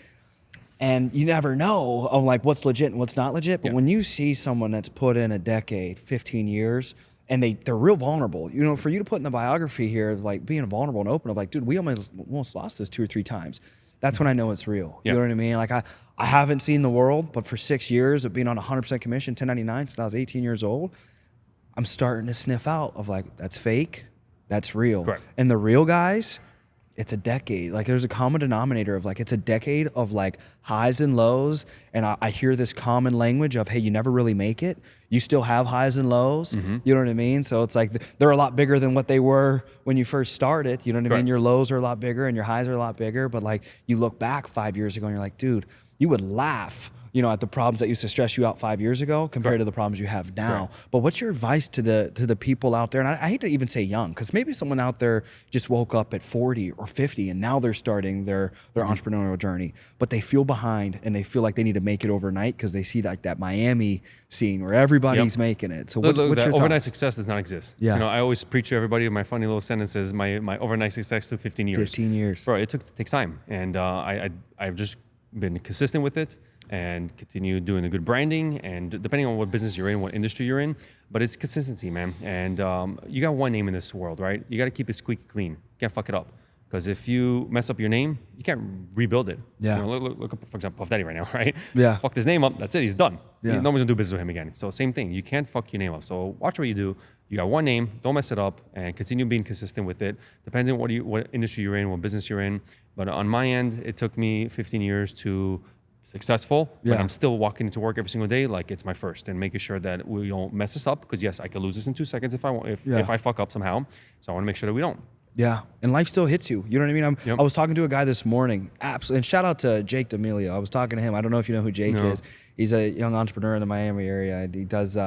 And you never know of like what's legit and what's not legit. But when you see someone that's put in a decade, 15 years, and they're real vulnerable, for you to put in the biography here of like being vulnerable and open of like, dude, we almost lost this 2 or 3 times. That's when I know it's real. Yeah. You know what I mean? Like I haven't seen the world, but for 6 years of being on 100% commission, 1099 since I was 18 years old, I'm starting to sniff out of like, that's fake, that's real. Correct. And the real guys, it's a decade. Like there's a common denominator of like, it's a decade of like highs and lows. And I hear this common language of, hey, you never really make it. You still have highs and lows. Mm-hmm. You know what I mean? So it's like they're a lot bigger than what they were when you first started. You know what I mean? Correct. Your lows are a lot bigger and your highs are a lot bigger. But like you look back 5 years ago and you're like, dude, you would laugh, at the problems that used to stress you out 5 years ago compared to the problems you have now. Correct. But what's your advice to the people out there? And I hate to even say young, because maybe someone out there just woke up at 40 or 50 and now they're starting their entrepreneurial journey, but they feel behind and they feel like they need to make it overnight because they see like that Miami scene where everybody's making it. So Look, what's that your overnight thoughts? success does not exist. Yeah. I always preach to everybody my funny little sentences. My overnight success took 15 years. 15 years. Bro, it takes time, and I've just been consistent with it and continue doing the good branding, and depending on what business you're in, what industry you're in, but it's consistency, man. And you got one name in this world, right? You got to keep it squeaky clean. You can't fuck it up. Because if you mess up your name, you can't rebuild it. Yeah. Look up, for example, Puff Daddy right now, right? Yeah. Fucked his name up. That's it. He's done. Yeah. No one's gonna do business with him again. So same thing. You can't fuck your name up. So watch what you do. You got one name. Don't mess it up, and continue being consistent with it. Depends on what industry you're in, what business you're in. But on my end, it took me 15 years to successful. Yeah. But I'm still walking into work every single day like it's my first, and making sure that we don't mess this up. Because yes, I could lose this in 2 seconds if I fuck up somehow. So I want to make sure that we don't. Yeah, and life still hits you. You know what I mean? Yep. I was talking to a guy this morning, absolutely, and shout out to Jake D'Amelio. I was talking to him. I don't know if you know who Jake No. is. He's a young entrepreneur in the Miami area. He does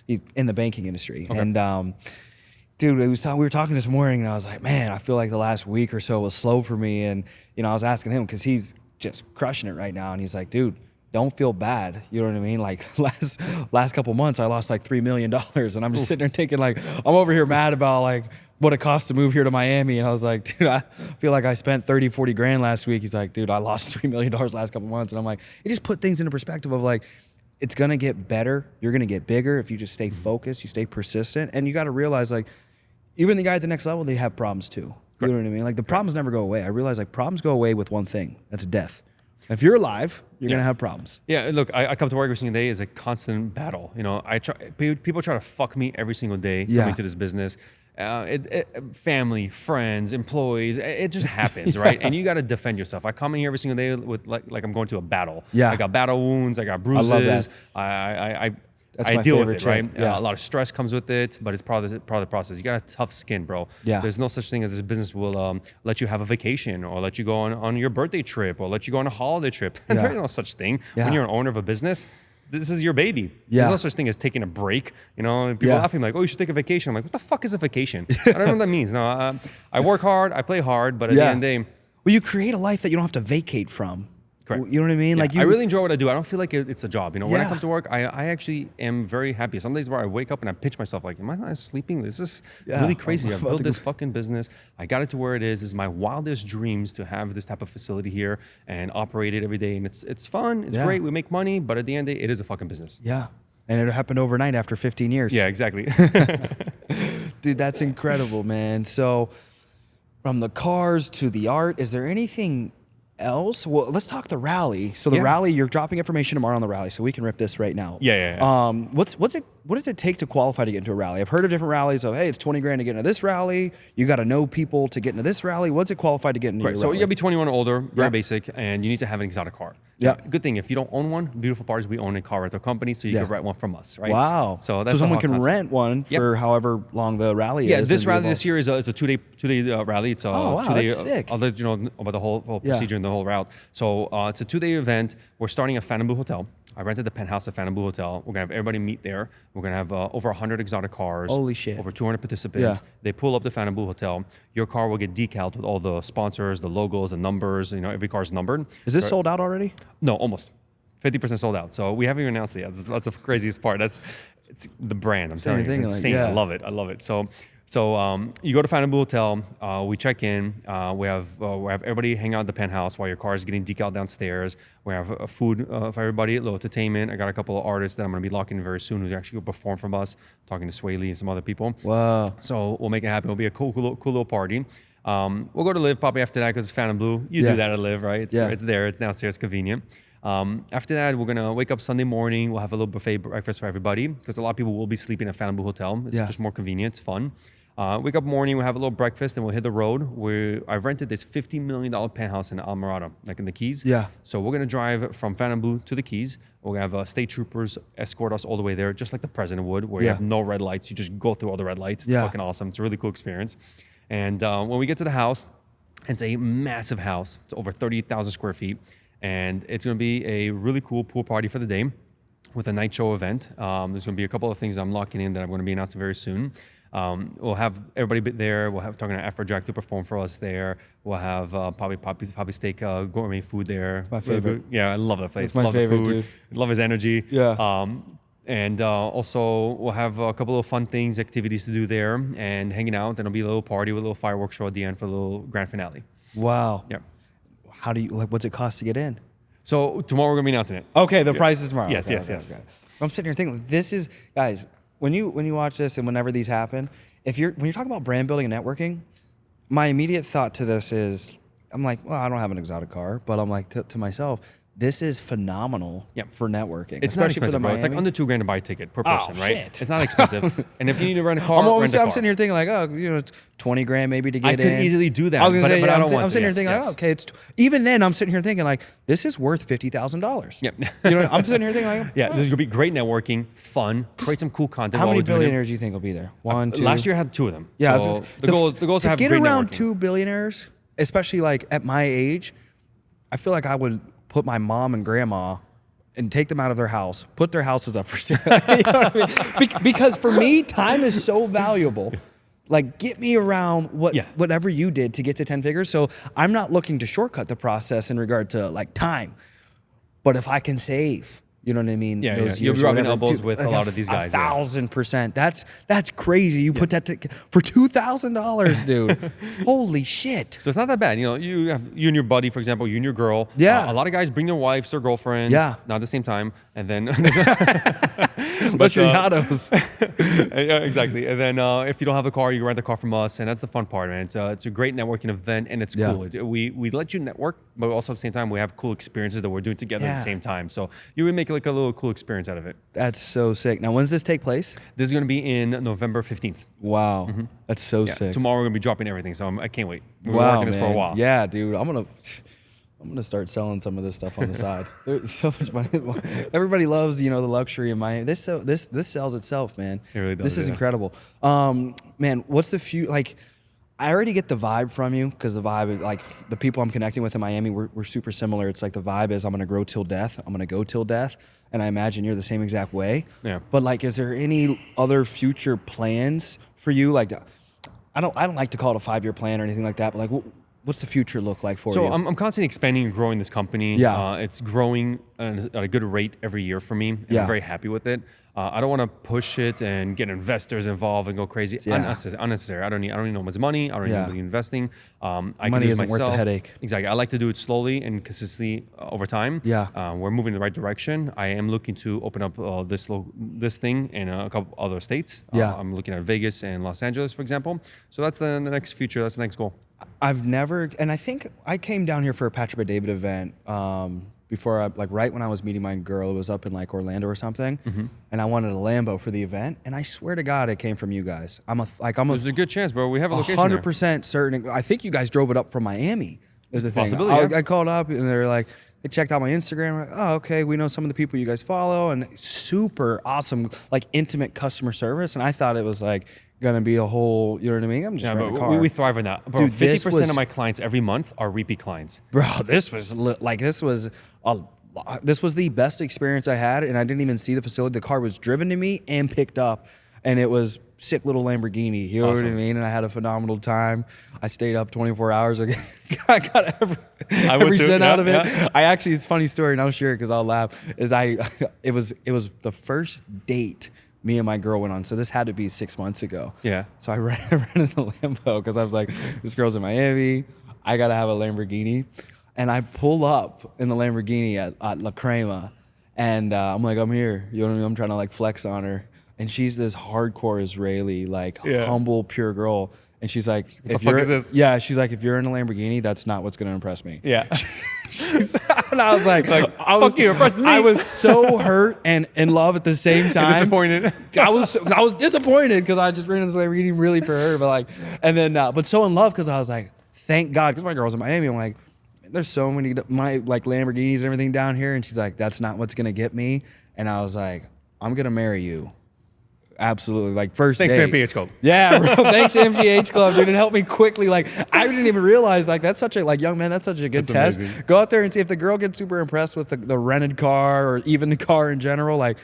he's in the banking industry. Okay. And dude, we were talking this morning, and I was like, man, I feel like the last week or so was slow for me. And I was asking him because he's just crushing it right now, and he's like, dude, don't feel bad. You know what I mean? Like last couple months, I lost like $3 million, and I'm just sitting there thinking like, I'm over here mad about like what it cost to move here to Miami. And I was like, dude, I feel like I spent 30, 40 grand last week. He's like, dude, I lost $3 million last couple months. And I'm like, it just put things into perspective of like, it's going to get better. You're going to get bigger if you just stay focused, you stay persistent. And you got to realize like, even the guy at the next level, they have problems too. You know what I mean? Like the problems never go away. I realize like problems go away with one thing. That's death. If you're alive, you're gonna have problems. Yeah, look, I come to work every single day is a constant battle. You know, people try to fuck me every single day coming to this business. Family, friends, employees, it just happens, right? And you got to defend yourself. I come in here every single day with like I'm going to a battle. Yeah. I got battle wounds, I got bruises. I love that. I deal with it, trait. right? Yeah. A lot of stress comes with it, but it's part of the process. You got a tough skin, bro. Yeah. There's no such thing as this business will let you have a vacation or let you go on your birthday trip or let you go on a holiday trip. And there's no such thing. When you're an owner of a business, this is your baby. Yeah. There's no such thing as taking a break. You know, people laugh at me like, oh, you should take a vacation. I'm like, what the fuck is a vacation? I don't know what that means. No, I work hard, I play hard, but at the end of the day, well, you create a life that you don't have to vacate from. correct. You know what I mean? Yeah, Like I really enjoy what I do. I don't feel like it's a job. You know, when I Yeah. come to work, I actually am very happy. Some days where I wake up and I pinch myself like, am I not sleeping? This is really crazy. I've built this fucking business. I got it to where it is. It's my wildest dreams to have this type of facility here and operate it every day. And it's fun. It's great. We make money, but at the end of the day, it is a fucking business. Yeah. And it happened overnight after 15 years. Yeah, exactly. Dude, that's incredible, man. So from the cars to the art, is there anything else? Well, let's talk the rally. So the rally, you're dropping information tomorrow on the rally, so we can rip this right now. Yeah. What does it take to qualify to get into a rally? I've heard of different rallies of, hey, it's 20 grand to get into this rally. You got to know people to get into this rally. What's it qualify to get into your So rally? you gotta be 21 or older, very basic, and you need to have an exotic car. Yeah. Good thing if you don't own one, Beautiful Parts, we own a car rental company, so you can rent one from us, right? Wow. So that's someone the can concept. rent one for however long the rally is. Yeah, this and rally be this year is a two-day rally. It's a wow, 2-day. that's sick. I'll let you know about the whole procedure and the whole route. So it's a 2-day event. We're starting at Fontainebleau Hotel. I rented the penthouse at Fontainebleau Hotel. We're gonna have everybody meet there. We're gonna have over 100 exotic cars. Holy shit. Over 200 participants. Yeah. They pull up the Fontainebleau Hotel. Your car will get decaled with all the sponsors, the logos, the numbers. You know, every car's numbered. Is this sold out already? No, almost. 50% sold out. So we haven't even announced it yet. That's the craziest part. It's the brand. I'm telling you, it's insane. I love it. So you go to Fontainebleau Hotel. We check in. We have everybody hang out at the penthouse while your car is getting decaled downstairs. We have food for everybody, a little entertainment. I got a couple of artists that I'm going to be locking in very soon who's actually going to perform from us. Talking to Sway Lee and some other people. Wow. So we'll make it happen. It'll be a cool little party. We'll go to Live probably after that because it's Fontainebleau. You do that at Live, right? It's there. It's downstairs, convenient. After that, we're gonna wake up Sunday morning. We'll have a little buffet breakfast for everybody because a lot of people will be sleeping at Fontainebleau Hotel. It's just more convenient. It's fun. Wake up morning, we'll have a little breakfast, and we'll hit the road. I've rented this $50 million penthouse in Almirada, like in the Keys. Yeah. So we're gonna drive from Fontainebleau to the Keys. We're gonna have state troopers escort us all the way there, just like the president would, where you have no red lights. You just go through all the red lights. It's fucking awesome. It's a really cool experience. And when we get to the house, it's a massive house. It's over 30,000 square feet. And it's going to be a really cool pool party for the day with a night show event. There's going to be a couple of things I'm locking in that I'm going to be announcing very soon. We'll have everybody there. We'll have talking to Afrojack to perform for us there. We'll have probably Poppy Steak gourmet food there. My favorite. Yeah, I love that place. That's my love favorite, the food. dude. Love his energy. Yeah. And also we'll have a couple of fun things, activities to do there, and hanging out. And it'll be a little party with a little fireworks show at the end for a little grand finale. Wow. Yeah. How do you what's it cost to get in? So tomorrow we're gonna be announcing it. Okay, the price is tomorrow. Yes, Okay, yes. okay. I'm sitting here thinking, this is, guys, when you watch this and whenever these happen, when you're talking about brand building and networking, my immediate thought to this is, I'm like, well, I don't have an exotic car, but I'm like to myself, this is phenomenal for networking. It's not especially for the expensive, bro. It's like Miami. under $2,000 to buy a ticket per person, right? shit. It's not expensive. And if you need to rent a car, I'm rent a car. sitting here thinking like, oh, it's 20 grand maybe to get in. I could easily do that, I was gonna say, but I don't want I'm to. sitting here thinking, like, oh, okay, even then I'm sitting here thinking like, this is worth $50,000. Yep. You know, I'm sitting here thinking like, yeah, there's gonna be great networking, fun, create some cool content. how while many we're doing it. billionaires do you think will be there? One, two. Last year I had 2 of them. Yeah, So the goal is to to have get great around networking. 2 billionaires, especially like at my age, I feel like I would put my mom and grandma and take them out of their house, put their houses up for sale. You know what I mean? Because for me, time is so valuable. Like, get me around whatever you did to get to 10 figures. So I'm not looking to shortcut the process in regard to like time, but if I can save, You know what I mean? Yeah, Those You'll years be or rubbing whatever. elbows Dude, with a lot of these guys. 1,000%. That's crazy. You put that for $2,000, dude. Holy shit. So it's not that bad. You have you and your buddy, for example, you and your girl. Yeah. A lot of guys bring their wives or girlfriends. Yeah. Not at the same time. And then Aficionados. Yeah, exactly. And then if you don't have the car, you rent the car from us, and that's the fun part, man. It's a great networking event, and it's cool. We let you network, but also at the same time we have cool experiences that we're doing together at the same time. So you would make like a little cool experience out of it. That's so sick. Now, when does this take place? This is going to be in November 15th. Wow, that's so sick. Tomorrow we're going to be dropping everything, so I can't wait. We've been Wow, working this for a while. Yeah, dude. I'm gonna start selling some of this stuff on the side. There's so much money. Everybody loves, the luxury of Miami. This sells itself, man. It really does, This is incredible. Man, what's the future? Like, I already get the vibe from you because the vibe is like the people I'm connecting with in Miami. We're super similar. It's like the vibe is I'm gonna grow till death. I'm gonna go till death, and I imagine you're the same exact way. Yeah. But like, is there any other future plans for you? Like, I don't like to call it a 5-year plan or anything like that. But like, what's the future look like for you? So I'm constantly expanding and growing this company. Yeah. It's growing at a good rate every year for me. And I'm very happy with it. I don't want to push it and get investors involved and go crazy. Unnecessary. I don't need no much money. I don't need anybody investing. I Money can do it isn't worth myself. the headache. Exactly. I like to do it slowly and consistently over time. Yeah. We're moving in the right direction. I am looking to open up this thing in a couple other states. Yeah. I'm looking at Vegas and Los Angeles, for example. So that's the next future. That's the next goal. I've never, and I think I came down here for a Patrick Bet David event before, right when I was meeting my girl. It was up in like Orlando or something, and I wanted a Lambo for the event. And I swear to God, it came from you guys. There's a good chance, bro. We have a location 100% certain. I think you guys drove it up from Miami. Is the thing. Possibility, I called up and they're like, they checked out my Instagram. Like, oh, okay, we know some of the people you guys follow, and super awesome, like intimate customer service. And I thought it was like gonna be a whole, you know what I mean? I'm just renting a car. We thrive on that. Bro, Dude, 50% of my clients every month are repeat clients. Bro, this was the best experience I had, and I didn't even see the facility. The car was driven to me and picked up, and it was sick little Lamborghini. You know what I mean? And I had a phenomenal time. I stayed up 24 hours. I got every cent out of it. Yeah. It's a funny story, and I'll share it because I'll laugh. It was the first date me and my girl went on. So this had to be 6 months ago. Yeah. So I rented the Lambo because I was like, this girl's in Miami. I got to have a Lamborghini. And I pull up in the Lamborghini at La Crema. And I'm like, I'm here. You know what I mean? I'm trying to like flex on her. And she's this hardcore Israeli, like humble, pure girl. And she's like, what the fuck is this? Yeah, she's like, if you're in a Lamborghini, that's not what's going to impress me. Yeah. And I was like, fuck you, impress me. I was so hurt and in love at the same time. Disappointed. I was disappointed because I just ran into this Lamborghini really for her, but like, and then but so in love because I was like, thank God, because my girl's in Miami. I'm like, there's so many like Lamborghinis and everything down here, and she's like, that's not what's gonna get me. And I was like, I'm gonna marry you. Absolutely, like first Thanks date. to MPH Club. Yeah, bro. Thanks to MPH Club, dude. It helped me quickly. Like I didn't even realize like that's such a young man. That's such a good test. Amazing. Go out there and see if the girl gets super impressed with the rented car or even the car in general. Like,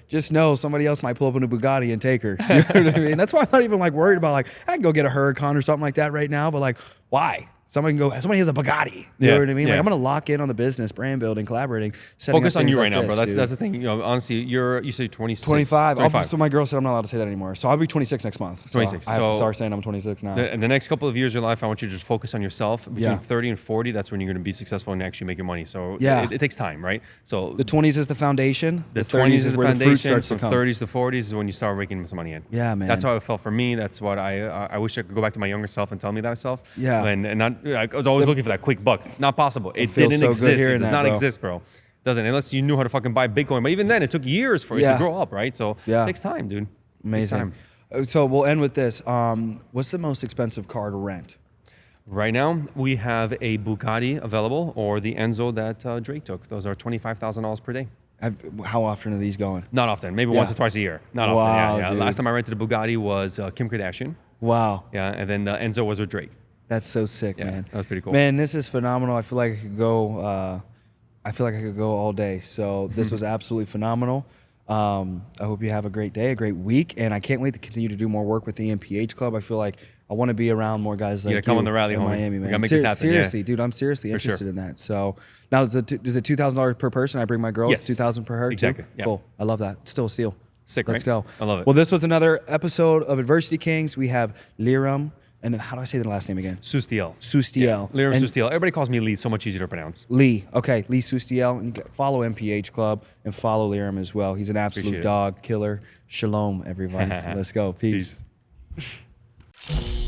just know somebody else might pull up in a Bugatti and take her. You know what I mean? That's why I'm not even like worried about like I can go get a Huracan or something like that right now. But like, why? Somebody has a Bugatti. You know what I mean? Like I'm gonna lock in on the business, brand building, collaborating. Focus on you right like now, bro. That's the thing. Honestly, you say 26. 25. So my girl said I'm not allowed to say that anymore. So I'll be 26 next month. So 26. I have to start saying I'm 26 now. The next couple of years of your life, I want you to just focus on yourself. Between 30 and 40, that's when you're gonna be successful and actually making money. So it takes time, right? So the 20s is the foundation. The 20s is where the the fruit foundation. starts From to come. 30s to 40s is when you start making some money in. Yeah, man. That's how it felt for me. That's what I wish I could go back to my younger self and tell me that self. Yeah. And not. I was always looking for that quick buck. Not possible. It didn't so exist. It does not exist, bro. Doesn't, unless you knew how to fucking buy Bitcoin. But even then, it took years for it to grow up, right? So it takes time, dude. Amazing. Time. So we'll end with this. What's the most expensive car to rent? Right now, we have a Bugatti available or the Enzo that Drake took. Those are $25,000 per day. How often are these going? Not often. Maybe once or twice a year. Not often. Yeah. Dude. Last time I rented a Bugatti was Kim Kardashian. Wow. Yeah, and then the Enzo was with Drake. That's so sick, man. That was pretty cool. Man, this is phenomenal. I feel like I could go. I feel like I could go all day. So this was absolutely phenomenal. I hope you have a great day, a great week, and I can't wait to continue to do more work with the MPH Club. I feel like I want to be around more guys like you come on the rally, in homie. Miami, man. We gotta make this happen. Seriously, dude, I'm seriously interested in that. So now is it $2,000 per person? I bring my girls, Yes. $2,000 per her. Exactly. Too? Yep. Cool. I love that. Still a steal. Sick, Let's right? go. I love it. Well, this was another episode of Adversity Kings. We have Liram, and then how do I say the last name again? Sustiel. Sustiel. Liram And Sustiel. Everybody calls me Lee. So much easier to pronounce. Lee. Okay, Lee Sustiel. And you follow MPH Club and follow Liram as well. He's an absolute Appreciate it. dog killer. Shalom, everybody. Let's go. Peace. Peace.